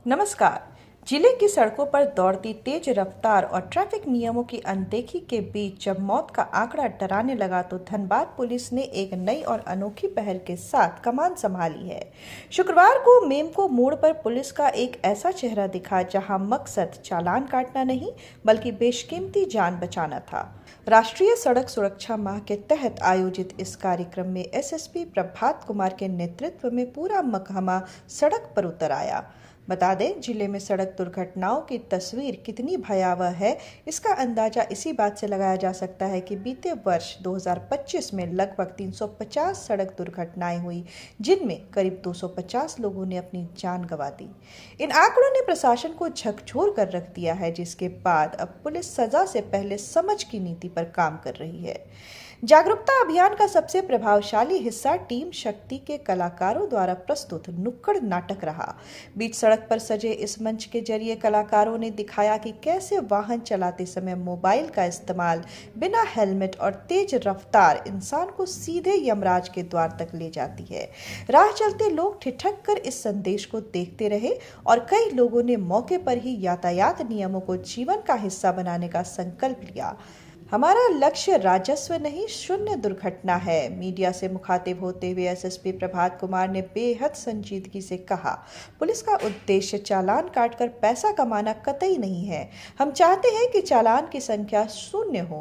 नमस्कार। जिले की सड़कों पर दौड़ती तेज रफ्तार और ट्रैफिक नियमों की अनदेखी के बीच जब मौत का आंकड़ा डराने लगा तो धनबाद पुलिस ने एक नई और अनोखी पहल के साथ कमान संभाली है। शुक्रवार को मेमको मोड़ पर पुलिस का एक ऐसा चेहरा दिखा जहां मकसद चालान काटना नहीं बल्कि बेशकीमती जान बचाना था। राष्ट्रीय सड़क सुरक्षा माह के तहत आयोजित इस कार्यक्रम में एसएसपी प्रभात कुमार के नेतृत्व में पूरा महकमा सड़क पर उतर आया। बता दें, जिले में सड़क दुर्घटनाओं की तस्वीर कितनी भयावह है, इसका अंदाजा इसी बात से लगाया जा सकता है कि बीते वर्ष 2025 में लगभग 350 सड़क दुर्घटनाएं हुई, जिनमें करीब 250 लोगों ने अपनी जान गंवा दी। इन आंकड़ों ने प्रशासन को झकझोर कर रख दिया है, जिसके बाद अब पुलिस सजा से पहले समझ की नीति पर काम कर रही है। जागरूकता अभियान का सबसे प्रभावशाली हिस्सा टीम शक्ति के कलाकारों द्वारा प्रस्तुत नुक्कड़ नाटक रहा। बीच सड़क पर सजे इस मंच के जरिए कलाकारों ने दिखाया कि कैसे वाहन चलाते समय मोबाइल का इस्तेमाल, बिना हेलमेट और तेज रफ्तार इंसान को सीधे यमराज के द्वार तक ले जाती है। राह चलते लोग ठिठक कर इस संदेश को देखते रहे और कई लोगों ने मौके पर ही यातायात नियमों को जीवन का हिस्सा बनाने का संकल्प लिया। हमारा लक्ष्य राजस्व नहीं, शून्य दुर्घटना है। मीडिया से मुखातिब होते हुए एसएसपी प्रभात कुमार ने बेहद संजीदगी से कहा, पुलिस का उद्देश्य चालान काटकर पैसा कमाना कतई नहीं है। हम चाहते हैं कि चालान की संख्या शून्य हो।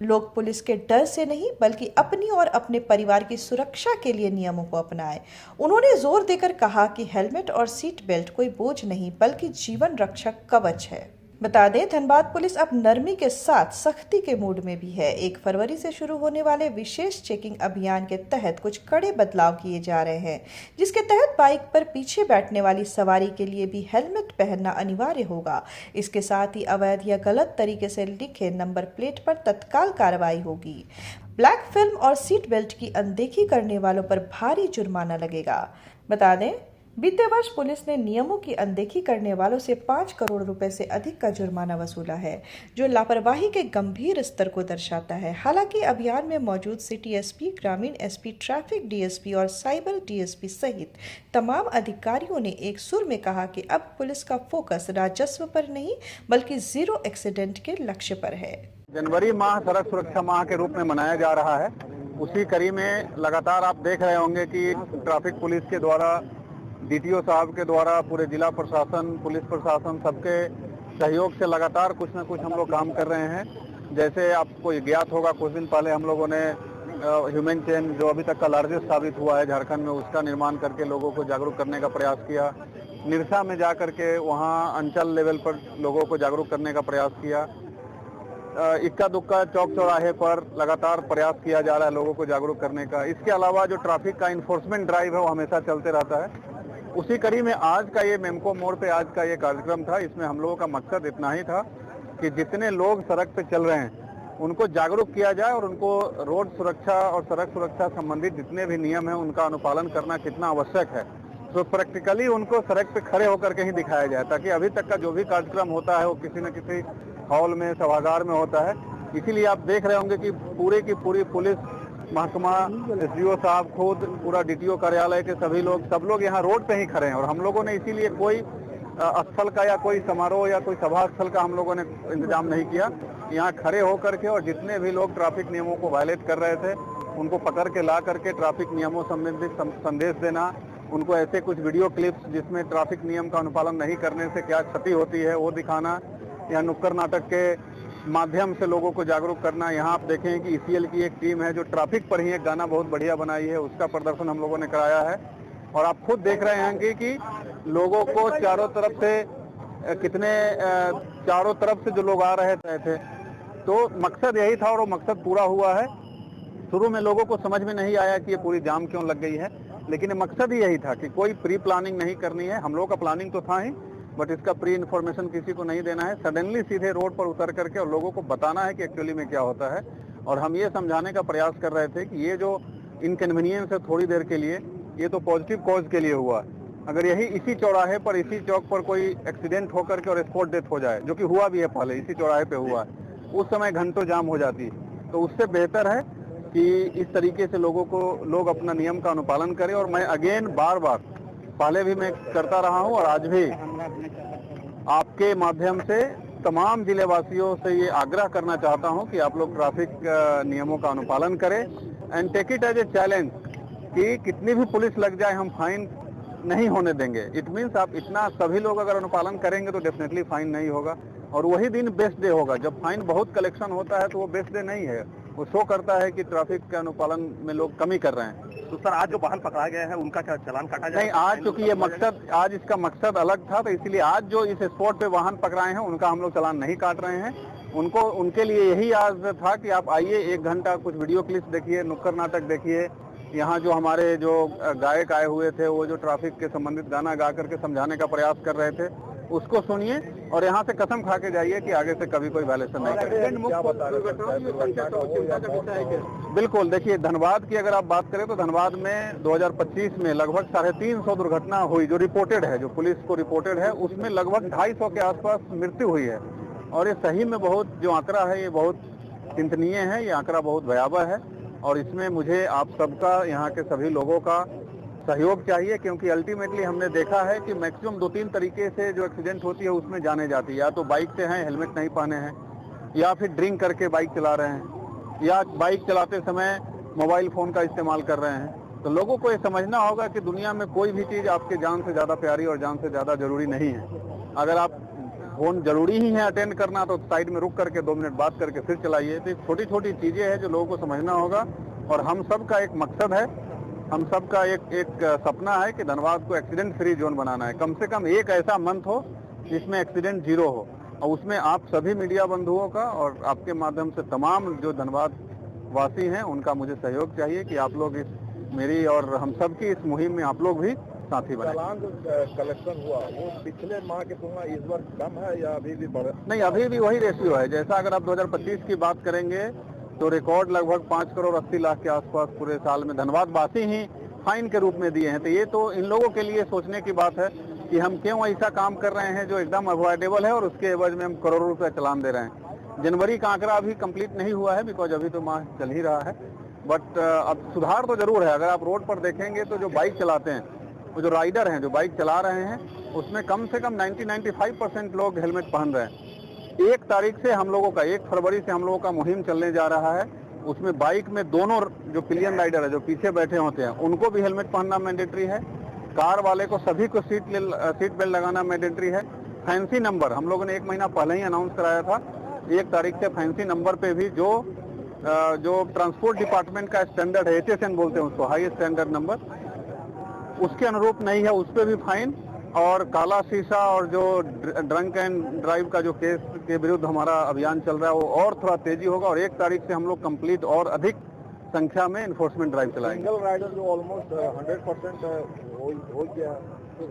लोग पुलिस के डर से नहीं बल्कि अपनी और अपने परिवार की सुरक्षा के लिए नियमों को अपनाएं। उन्होंने जोर देकर कहा कि हेलमेट और सीट बेल्ट कोई बोझ नहीं बल्कि जीवन रक्षक कवच है। बता दें, धनबाद पुलिस अब नरमी के साथ सख्ती के मूड में भी है। 1 फरवरी से शुरू होने वाले विशेष चेकिंग अभियान के तहत कुछ कड़े बदलाव किए जा रहे हैं, जिसके तहत बाइक पर पीछे बैठने वाली सवारी के लिए भी हेलमेट पहनना अनिवार्य होगा। इसके साथ ही अवैध या गलत तरीके से लिखे नंबर प्लेट पर तत्काल कार्रवाई होगी। ब्लैक फिल्म और सीट बेल्ट की अनदेखी करने वालों पर भारी जुर्माना लगेगा। बता दें, बीते वर्ष पुलिस ने नियमों की अनदेखी करने वालों से 5 करोड़ रुपए से अधिक का जुर्माना वसूला है, जो लापरवाही के गंभीर स्तर को दर्शाता है। हालांकि अभियान में मौजूद सिटी एसपी, ग्रामीण एसपी, ट्रैफिक डीएसपी और साइबर डीएसपी सहित तमाम अधिकारियों ने एक सुर में कहा कि अब पुलिस का फोकस राजस्व पर नहीं बल्कि जीरो एक्सीडेंट के लक्ष्य पर है। जनवरी माह सड़क सुरक्षा माह के रूप में मनाया जा रहा है। उसी कड़ी में लगातार आप देख रहे होंगे कि ट्रैफिक पुलिस के द्वारा, डीटीओ साहब के द्वारा, पूरे जिला प्रशासन, पुलिस प्रशासन सबके सहयोग से लगातार कुछ न कुछ हम लोग काम कर रहे हैं। जैसे आपको ज्ञात होगा, कुछ दिन पहले हम लोगों ने ह्यूमन चेन, जो अभी तक का लार्जेस्ट साबित हुआ है झारखंड में, उसका निर्माण करके लोगों को जागरूक करने का प्रयास किया। निरसा में जा करके वहाँ अंचल लेवल पर लोगों को जागरूक करने का प्रयास किया। इक्का दुक्का चौक चौराहे पर लगातार प्रयास किया जा रहा है लोगों को जागरूक करने का। इसके अलावा जो ट्रैफिक का इन्फोर्समेंट ड्राइव है वो हमेशा चलते रहता है। उसी कड़ी में आज का ये मेमको मोड़ पे आज का ये कार्यक्रम था। इसमें हम लोगों का मकसद इतना ही था कि जितने लोग सड़क पे चल रहे हैं उनको जागरूक किया जाए और उनको रोड सुरक्षा और सड़क सुरक्षा संबंधित जितने भी नियम हैं उनका अनुपालन करना कितना आवश्यक है, तो प्रैक्टिकली उनको सड़क पे खड़े होकर के ही दिखाया जाए, ताकि अभी तक का जो भी कार्यक्रम होता है वो किसी न किसी हॉल में, सभागार में होता है। इसीलिए आप देख रहे होंगे कि पूरे की पूरी पुलिस महकमा, एसडीओ साहब खुद, पूरा डीटीओ कार्यालय के सभी लोग, सब लोग यहाँ रोड पे ही खड़े हैं। और हम लोगों ने इसीलिए कोई स्थल का या कोई समारोह या कोई सभा स्थल का हम लोगों ने इंतजाम नहीं किया। यहाँ खड़े होकर के और जितने भी लोग ट्रैफिक नियमों को वायलेट कर रहे थे उनको पकड़ के ला करके ट्रैफिक नियमों संबंधित संदेश देना, उनको ऐसे कुछ वीडियो क्लिप्स जिसमें ट्रैफिक नियम का अनुपालन नहीं करने से क्या क्षति होती है वो दिखाना, या नुक्कड़ नाटक के माध्यम से लोगों को जागरूक करना। यहाँ आप देखें कि ईसीएल की एक टीम है जो ट्रैफिक पर ही एक गाना बहुत बढ़िया बनाई है, उसका प्रदर्शन हम लोगों ने कराया है। और आप खुद देख रहे हैं कि लोगों को चारों तरफ से जो लोग आ रहे थे, तो मकसद यही था और वो मकसद पूरा हुआ है। शुरू में लोगों को समझ में नहीं आया कि ये पूरी जाम क्यों लग गई है, लेकिन मकसद ही यही था कि कोई प्री प्लानिंग नहीं करनी है। हम लोगों का प्लानिंग तो था ही, बट इसका प्री इन्फॉर्मेशन किसी को नहीं देना है। सडनली सीधे रोड पर उतर करके और लोगों को बताना है कि एक्चुअली में क्या होता है। और हम ये समझाने का प्रयास कर रहे थे कि ये जो इनकन्वीनियंस है थोड़ी देर के लिए, ये तो पॉजिटिव कॉज के लिए हुआ। अगर यही इसी चौराहे पर, इसी चौक पर कोई एक्सीडेंट होकर के और स्पॉट डेथ हो जाए, जो कि हुआ भी है, पहले इसी चौराहे पे हुआ, उस समय घंटों जाम हो जाती है। तो उससे बेहतर है कि इस तरीके से लोग अपना नियम का अनुपालन करें। और मैं अगेन बार बार पहले भी मैं करता रहा हूं और आज भी आपके माध्यम से तमाम जिले वासियों से ये आग्रह करना चाहता हूं कि आप लोग ट्रैफिक नियमों का अनुपालन करें and take it as a challenge कि कितनी भी पुलिस लग जाए हम फाइन नहीं होने देंगे। इट मीन्स आप इतना सभी लोग अगर अनुपालन करेंगे तो डेफिनेटली फाइन नहीं होगा और वही दिन बेस्ट डे होगा। जब फाइन बहुत कलेक्शन होता है तो वो बेस्ट डे नहीं है, वो शो करता है कि ट्रैफिक के अनुपालन में लोग कमी कर रहे हैं। तो सर आज जो वाहन पकड़ा गया है उनका क्या चालान काटा जाएगा? नहीं, आज चूंकि ये मकसद, आज इसका मकसद अलग था तो इसलिए आज जो इस स्पॉट पे वाहन पकड़ाए हैं उनका हम लोग चालान नहीं काट रहे हैं। उनके लिए यही आज था कि आप आइए, 1 घंटा कुछ वीडियो क्लिप्स देखिए, नुक्कड़ नाटक देखिए। यहाँ जो हमारे जो गायक आए हुए थे वो जो ट्रैफिक के संबंधित गाना गा करके समझाने का प्रयास कर रहे थे उसको सुनिए और यहाँ से कसम खा के जाइए कि आगे से कभी कोई वायलेशन नहीं करेंगे। बिल्कुल, देखिए धनबाद की अगर आप बात करें तो धनबाद में 2025 में लगभग 350 दुर्घटना हुई जो रिपोर्टेड है, जो पुलिस को रिपोर्टेड है, उसमें लगभग 250 के आसपास मृत्यु हुई है। और ये सही में बहुत जो आंकड़ा है ये बहुत चिंतनीय है, ये आंकड़ा बहुत भयावह है और इसमें मुझे आप सबका, यहाँ के सभी लोगों का सहयोग चाहिए क्योंकि अल्टीमेटली हमने देखा है कि मैक्सिमम 2-3 तरीके से जो एक्सीडेंट होती है उसमें जाने जाती है। या तो बाइक से हैं, हेलमेट नहीं पहने हैं, या फिर ड्रिंक करके बाइक चला रहे हैं, या बाइक चलाते समय मोबाइल फ़ोन का इस्तेमाल कर रहे हैं। तो लोगों को ये समझना होगा कि दुनिया में कोई भी चीज़ आपके जान से ज़्यादा प्यारी और जान से ज़्यादा ज़रूरी नहीं है। अगर आप फोन जरूरी ही है अटेंड करना तो साइड में रुक करके 2 मिनट बात करके फिर चलाइए। तो छोटी छोटी चीज़ें हैं जो लोगों को समझना होगा और हम सब का एक मकसद है, हम सब का एक सपना है कि धनबाद को एक्सीडेंट फ्री जोन बनाना है। कम से कम एक ऐसा मंथ हो जिसमें एक्सीडेंट जीरो हो और उसमें आप सभी मीडिया बंधुओं का और आपके माध्यम से तमाम जो धनबाद वासी हैं उनका मुझे सहयोग चाहिए कि आप लोग इस मेरी और हम सब की इस मुहिम में आप लोग भी साथी बने। चालान जो कलेक्शन हुआ वो पिछले माह की तुलना इस बार कम है या अभी भी बढ़? नहीं, अभी भी वही रेशियो है। जैसा अगर आप 2025 की बात करेंगे तो रिकॉर्ड लगभग 5 करोड़ 80 लाख के आसपास पूरे साल में धनबाद वासी ही फाइन के रूप में दिए हैं। तो ये तो इन लोगों के लिए सोचने की बात है कि हम क्यों ऐसा काम कर रहे हैं जो एकदम अवॉइडेबल है और उसके एवज में हम करोड़ों रुपए चालान दे रहे हैं। जनवरी का आंकड़ा अभी कंप्लीट नहीं हुआ है बिकॉज अभी तो माह चल ही रहा है, बट अब सुधार तो जरूर है। अगर आप रोड पर देखेंगे तो जो बाइक चलाते हैं, वो जो राइडर हैं जो बाइक चला रहे हैं, उसमें कम से कम 90-95% लोग हेलमेट पहन रहे हैं। 1 तारीख से हम लोगों का 1 फरवरी से हम लोगों का मुहिम चलने जा रहा है। उसमें बाइक में दोनों जो पिलियन राइडर है जो पीछे बैठे होते हैं उनको भी हेलमेट पहनना मैंडेटरी है। कार वाले को सभी को सीट बेल्ट लगाना मैंडेटरी है। फैंसी नंबर हम लोगों ने 1 महीना पहले ही अनाउंस कराया था। 1 तारीख से फैंसी नंबर पे भी जो ट्रांसपोर्ट डिपार्टमेंट का स्टैंडर्ड है, HSN बोलते हैं उसको, हाई स्टैंडर्ड नंबर, उसके अनुरूप नहीं है, उस पर भी फाइन। और काला शीशा और जो ड्रंक एंड ड्राइव का जो केस के विरुद्ध हमारा अभियान चल रहा है वो और थोड़ा तेजी होगा और 1 तारीख से हम लोग कंप्लीट और अधिक संख्या में इन्फोर्समेंट ड्राइव चलाएंगे। सिंगल राइडर जो ऑलमोस्ट 100% हो गया।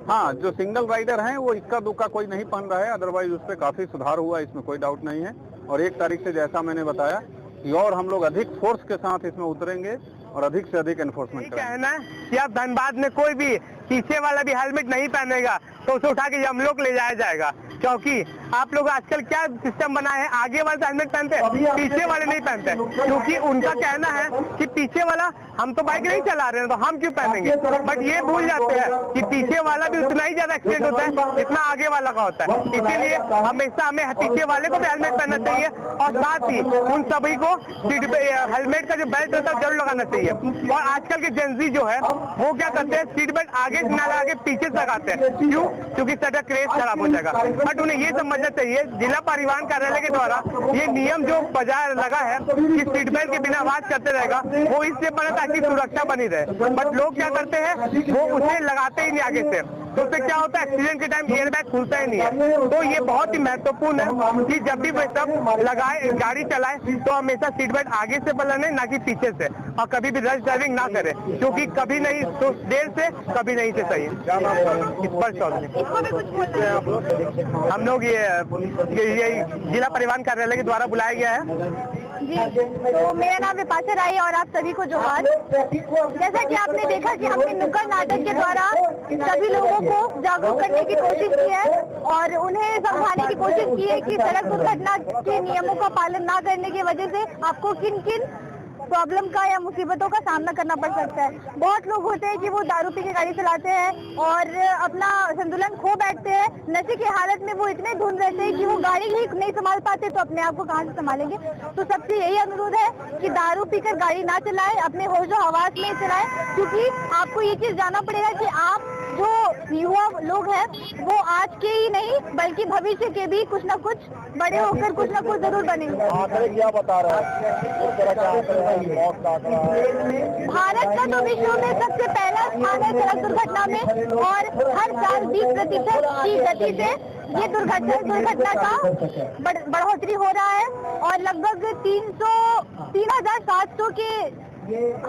हाँ, जो सिंगल राइडर हैं वो इक्का दुक्का कोई नहीं पहन रहा है, अदरवाइज उस पर काफी सुधार हुआ, इसमें कोई डाउट नहीं है। और 1 तारीख से जैसा मैंने बताया कि और हम लोग अधिक फोर्स के साथ इसमें उतरेंगे और अधिक से अधिक एनफोर्समेंट करेंगे। कहना है कि अब धनबाद में कोई भी पीछे वाला भी हेलमेट नहीं पहनेगा तो उसे उठा के हम लोग ले जाया जाएगा, क्योंकि आप लोग आजकल क्या सिस्टम बना है, आगे वाले हेलमेट पहनते हैं, पीछे वाले नहीं पहनते, क्योंकि उनका कहना है कि पीछे वाला, हम तो बाइक नहीं चला रहे हैं तो हम क्यों पहनेंगे। बट ये भूल जाते हैं कि पीछे वाला भी उतना ही ज्यादा एक्सीडेंट होता है जितना आगे वाला का होता है। इसीलिए हमेशा हमें पीछे वाले को भी हेलमेट पहनना चाहिए और साथ ही उन सभी को हेलमेट का जो बेल्ट होता है जरूर लगाना चाहिए। और आजकल के जेंजी जो है वो क्या करते हैं, सीट बेल्ट आगे ना लगा के पीछे से लगाते हैं। क्यों? क्योंकि सड़क रेस खराब हो जाएगा। बट उन्हें ये समझना चाहिए जिला परिवहन कार्यालय के द्वारा ये नियम जो बजा लगा है कि सीट बेल्ट के बिना आवाज करते रहेगा, वो इसलिए बना ताकि सुरक्षा बनी रहे। बट लोग क्या करते हैं, वो उसे लगाते ही नहीं आगे से, तो उससे क्या होता है, एक्सीडेंट के टाइम एयर बैग खुलता ही नहीं है। तो ये बहुत ही महत्वपूर्ण है कि जब भी सब लगाए गाड़ी चलाए तो हमेशा सीट बेल्ट आगे से पहने ना कि पीछे से, और कभी भी रश ड्राइविंग ना करे, क्योंकि कभी नहीं तो देर से कभी नहीं से सही। स्पर्श चौधरी, हम लोग ये जिला परिवहन कार्यालय के द्वारा बुलाया गया है। जी, तो मेरा नाम विपाशा राय और आप सभी को जोहार। जैसा कि आपने देखा कि हमने नुक्कड़ नाटक के द्वारा सभी लोगों को जागरूक करने की कोशिश की है और उन्हें समझाने की कोशिश की है कि सड़क दुर्घटना के नियमों का पालन न करने की वजह से आपको किन किन प्रॉब्लम का या मुसीबतों का सामना करना पड़ सकता है। बहुत लोग होते हैं कि वो दारू पी के गाड़ी चलाते हैं और अपना संतुलन खो बैठते हैं। नशे की हालत में वो इतने धुन रहते हैं कि वो गाड़ी ही नहीं संभाल पाते, तो अपने आप को कहाँ से संभालेंगे। तो सबसे यही अनुरोध है कि दारू पीकर गाड़ी ना चलाए, अपने होशो हवास में चलाए, क्योंकि आपको ये चीज जानना पड़ेगा कि आप जो युवा लोग हैं वो आज के ही नहीं बल्कि भविष्य के भी कुछ न कुछ बड़े होकर कुछ न कुछ जरूर बनेंगे। आंकड़े क्या बता रहा है, किस तरह के आंकड़े हैं, मौत का आंकड़ा है? भारत का तो विश्व में सबसे पहला स्थान है सड़क दुर्घटना में, और हर साल 20% की गति से ये दुर्घटना का बढ़ोतरी हो रहा है और लगभग 3,700 के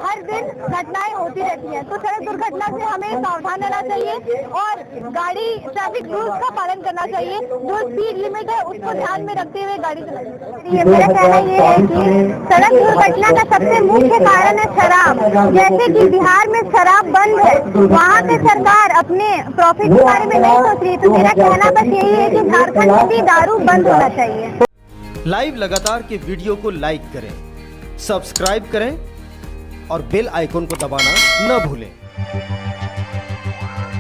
हर दिन घटनाएं होती रहती हैं। तो सड़क दुर्घटना से हमें सावधान रहना चाहिए और गाड़ी ट्रैफिक रूल्स का पालन करना चाहिए। जो स्पीड लिमिट है उसको ध्यान में रखते हुए गाड़ी चलानी। ये मेरा कहना ये है कि सड़क दुर्घटना का सबसे मुख्य कारण है शराब। जैसे कि बिहार में शराब बंद है, वहाँ पे सरकार अपने प्रॉफिट के बारे में नहीं सोच रही, तो मेरा कहना बस यही है कि झारखंड में भी दारू बंद होना चाहिए। लाइव लगातार के वीडियो को लाइक करें, सब्सक्राइब करें और बेल आइकन को दबाना न भूलें।